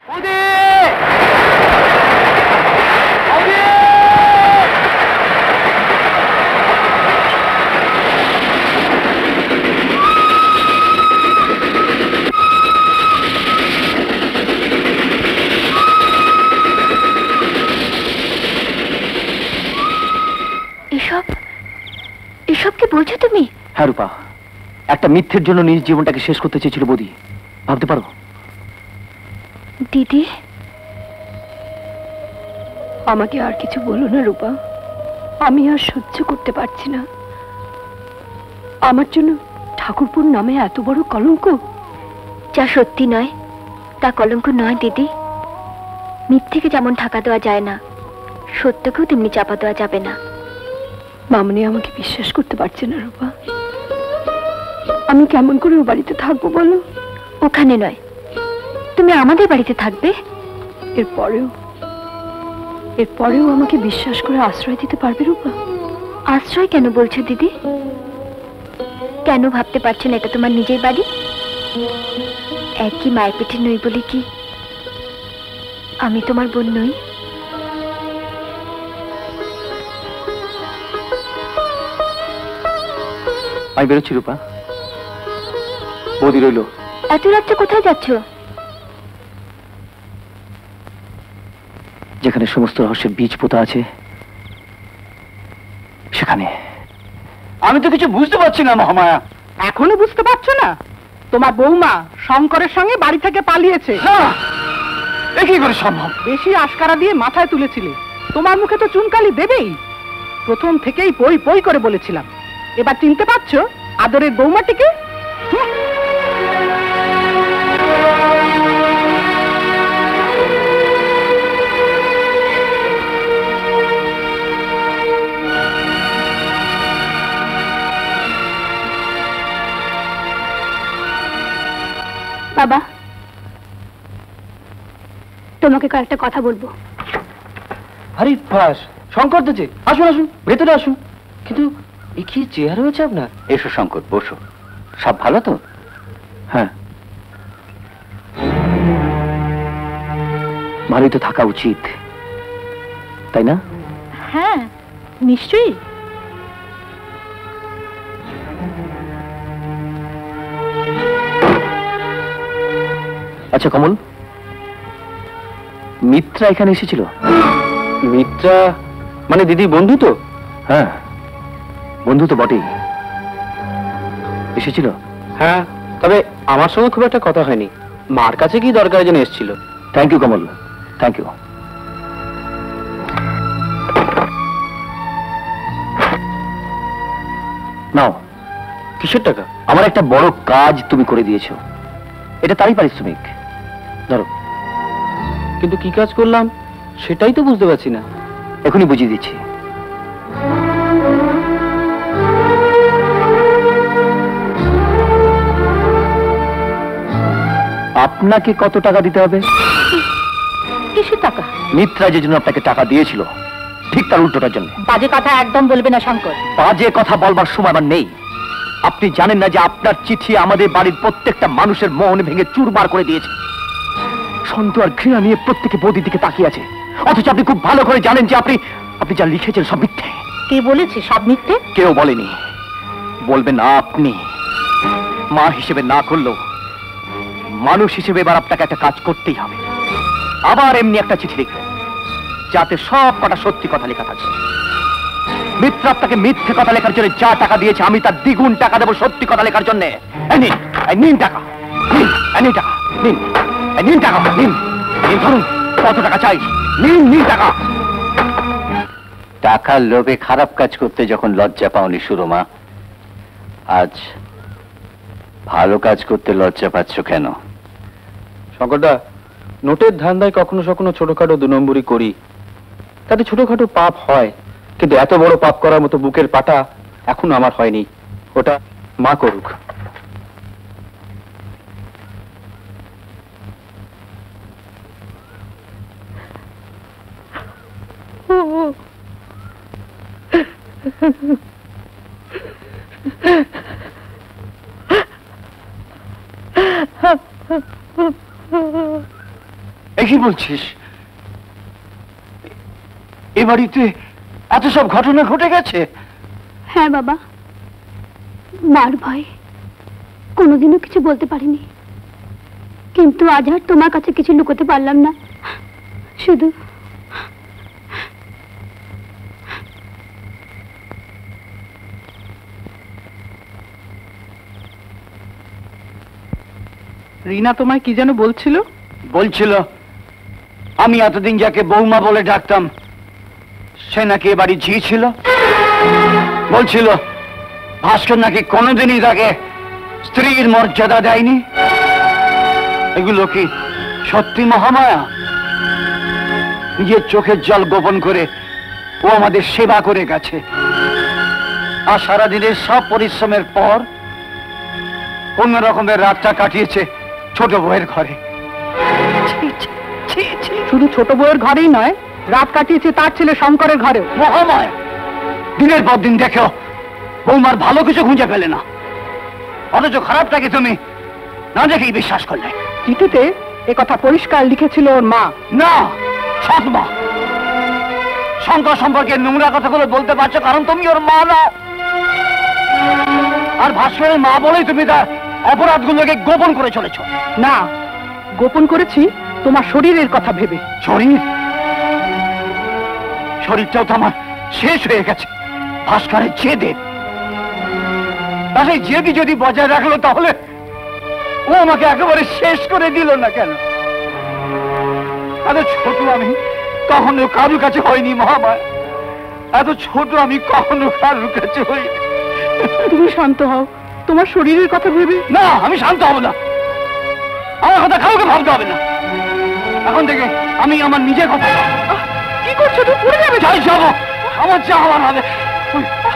এসব কি বলছো তুমি? হ্যাঁ রূপা, একটা মিথ্যের জন্য নিজ জীবনটাকে শেষ করতে চেয়েছিল বৌদি, ভাবতে পারো? দিদি, আমাকে আর কিছু বলো না রূপা, আমি আর সহ্য করতে পারছি না। আমার জন্য ঠাকুরপুর নামে এত বড় কলঙ্ক। যা সত্যি নয় তা কলঙ্ক নয় দিদি। মিথ্যেকে যেমন ঢাকা দেওয়া যায় না, সত্যকেও তেমনি চাপা দেওয়া যাবে না। মামনি আমাকে বিশ্বাস করতে পারছে না রূপা। আমি কেমন করে ও বাড়িতে থাকবো বলো? ওখানে নয়, তুমি আমাদের বাড়িতে থাকবে। এরপরেও আমাকে বিশ্বাস করে আশ্রয় দিতে পারবে রূপা? আশ্রয় কেন বলছো দিদি? কেন ভাবতে পারছো না এটা তোমার নিজের বাড়ি? একই মায়ের পেটে নই বলে কি আমি তোমার বোন নই? আমি বেরোচ্ছি রূপা, বৌদি রইল। এত রাত্রে কোথায় যাচ্ছ? যেখানে সমস্ত রহস্যের বীজ পোতা আছে সেখানে। আমি তো কিছু বুঝতে পারছি না মহামায়া। এখনো বুঝতে পারছো না? তোমার বৌমা শঙ্করের সঙ্গে বাড়ি থেকে পালিয়েছে। কি করে সম্ভব? বেশি আশকারা দিয়ে মাথায় তুলেছিলে, তোমার মুখে তো চুনকালি দেবেই। প্রথম থেকেই পই পই করে বলেছিলাম। এবার চিনতে পারছো আদরের বৌমাটিকে? বাবা, তোমাকে কয়েকটা কথা বলবো। আরে বাস, শঙ্কর দেছে, আসুন আসুন, ভেতরে আসুন। কিন্তু এ কি চেহারা হয়েছে আপনার? এসো শঙ্কর, বসো। সব ভালো তো? হ্যাঁ, ভালোই তো থাকা উচিত, তাই না? হ্যাঁ, নিশ্চয়ই। আচ্ছা কমল, মিত্রা এখানে এসেছিল? মিত্রা মানে দিদি বন্ধু তো? হ্যাঁ, বন্ধু তো বটেই। এসেছিল? হ্যাঁ, তবে আমার সঙ্গে খুব একটা কথা হয়নি। মার কাছে কি দরকারের জন্য এসেছিল। Thank you Kamal, thank you. নাও। কিসের টাকা? আমার একটা বড় কাজ তুমি করে দিয়েছো, এটা তারই পারিশ্রমিক। ধরো। কিন্তু কি কাজ করলাম সেটাই তো বুঝতে পারছি না। এখনই বুঝিয়ে দিচ্ছি। আপনাকে কত টাকা দিতে হবে? কিসের টাকা? মিত্রা যে জন্য আপনাকে টাকা দিয়েছিল, ঠিক তার উল্টোটার জন্য। বাজে কথা একদম বলবে না শঙ্কর। বাজে কথা বলবার সময় আমার নেই। আপনি জানেন না যে আপনার চিঠি আমাদের বাড়ির প্রত্যেকটা মানুষের মন ভেঙে চুরমার করে দিয়েছে। সন্ত আর ঘৃণা নিয়ে প্রত্যেকে বৌদির দিকে তাকিয়ে আছে, অথচ আপনি খুব ভালো করে জানেন যে আপনি যা লিখেছেন সব মিথ্যে। কে বলেছে সব মিথ্যে? কেউ বলেনি, বলবেন না আপনি। মা হিসেবে না করলেও মানুষ হিসেবে এবার আপনাকে একটা কাজ করতেই হবে। আবার এমনি একটা চিঠি লিখবেন যাতে সব কটা সত্যি কথা লেখা থাকে। মিত্র আপনাকে মিথ্যে কথা লেখার জন্য যা টাকা দিয়েছে, আমি তার দ্বিগুণ টাকা দেবো সত্যি কথা লেখার জন্য। নিন টাকা, নিন টাকা, নিন, নিন টাকা, নিন, নিন, ধরুন। কত টাকা চাই? নিন, নিন টাকা। টাকার লোভে খারাপ কাজ করতে যখন লজ্জা পাওনি সুরমা, আজ ভালো কাজ করতে লজ্জা পাচ্ছ কেন? শঙ্করদা, নোটের ধান্দায় কখনো কখনো ছোটখাটো 2 নম্বরই করি, তাতে ছোটখাটো পাপ হয়, কিন্তু এত বড় পাপ করার মতো বুকের পাটা এখনো আমার হয়নি। ওটা মা করুক। কি বলছিস? এ বাড়িতে এত সব ঘটনা ঘটে গেছে? হ্যাঁ বাবা, মার ভয় কোনোদিনও কিছু বলতে পারিনি, কিন্তু আজ আর তোমার কাছে কিছু লুকোতে পারলাম না। শুধু রিনা তোমায় কি যেন বলছিল? বলছিল আমি এতদিন যাকে বৌমা বলে ডাকতাম সে নাকি এ বাড়ি ঝি ছিল। বলছিল ভাস্কর নাকি কোনোদিনই তাকে স্ত্রীর মর্যাদা দেয়নি। এগুলো কি সত্যি মহামায়া? নিজের চোখের জল গোপন করে ও আমাদের সেবা করে গেছে, আর সারাদিনের সব পরিশ্রমের পর অন্য রকমের রাতটা কাটিয়েছে ছোট বউয়ের ঘরে। শুধু ছোট বউয়ের ঘরেই নয়, রাত কাটিয়েছে তার ছেলে শঙ্করের ঘরেও। মহামায়া দিনের পর দিন দেখো বৌমার ভালো কিছু খুঁজে পেলে না, অথচ খারাপটাকে তুমি না দেখেই বিশ্বাস করলে। চিঠিতে এ কথা পরিষ্কার লিখেছিল ওর মা। না, সৎ মা। শঙ্কর সম্পর্কে নোংরা কথাগুলো বলতে পারছো কারণ তুমি ওর মা না, আর ভাস্করের মা বলেই তুমি তার অপরাধগুলোকে গোপন করে চলেছ। না, গোপন করেছি তোমার শরীরের কথা ভেবে। শরীর? শরীরটাও তো আমার শেষ হয়ে গেছে ভাস্করের জেদে। সেই জেদি যদি বজায় রাখলো তাহলে ও আমাকে একেবারে শেষ করে দিল না কেন? এত ছোট আমি কখনো কারুর কাছে হয়নি মহামায়া, এত ছোট আমি কখনো কারুর কাছে হইনি। তুমি শান্ত হও, তোমার শরীরের কথা ভেবে। না, আমি শান্ত হব না, আমার কথা কাউকে ভাবতে হবে না। এখন থেকে আমি আমার নিজের কথা। কি করছো তুমি? পড়ে যাবে। যাই যাবো, আমার যা হওয়ার হবে।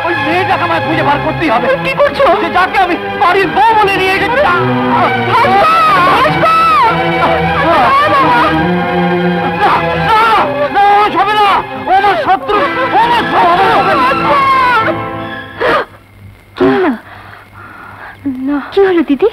ওই মেয়েটাকে আমায় খুঁজে বার করতেই হবে। কি করছো? যাকে আমি বাড়ির বউ বলে নিয়ে গেছি। হবে না, ও আমার শত্রু, ও আমার কি হলো দিদি?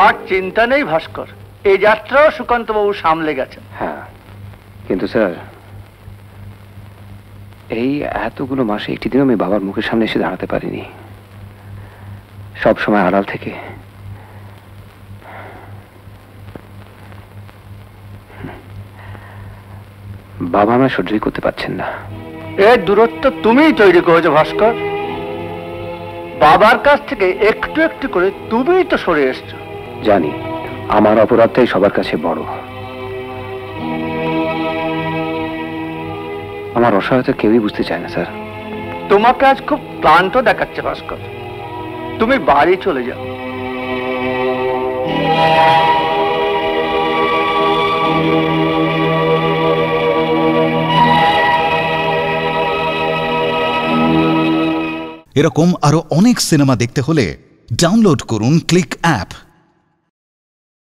আর চিন্তা নেই ভাস্কর, এই যাত্রাও সুকান্ত বাবু সামলে গেছেন। হ্যাঁ, কিন্তু স্যার এই এতগুলো মাসে একটি দিন আমি বাবার মুখের সামনে এসে দাঁড়াতে পারিনি। সব সময় আড়াল থেকে বাবা আমায় সহ্যই করতে পারছেন না। এর দূরত্ব তুমিই তৈরি করেছো ভাস্কর। বাবার কাছ থেকে একটু একটু করে তুমিই তো সরে এসছো। জানি আমার অপরাধটাই সবার কাছে বড়। আমার অসহায়তা কেউই বুঝতে চায় না স্যার। তোমাকে আজ খুব ক্লান্ত দেখাচ্ছে ভাস্কর, তুমি বাড়ি চলে যাও। এরকম আরো অনেক সিনেমা দেখতে হলে ডাউনলোড করুন ক্লিক অ্যাপ।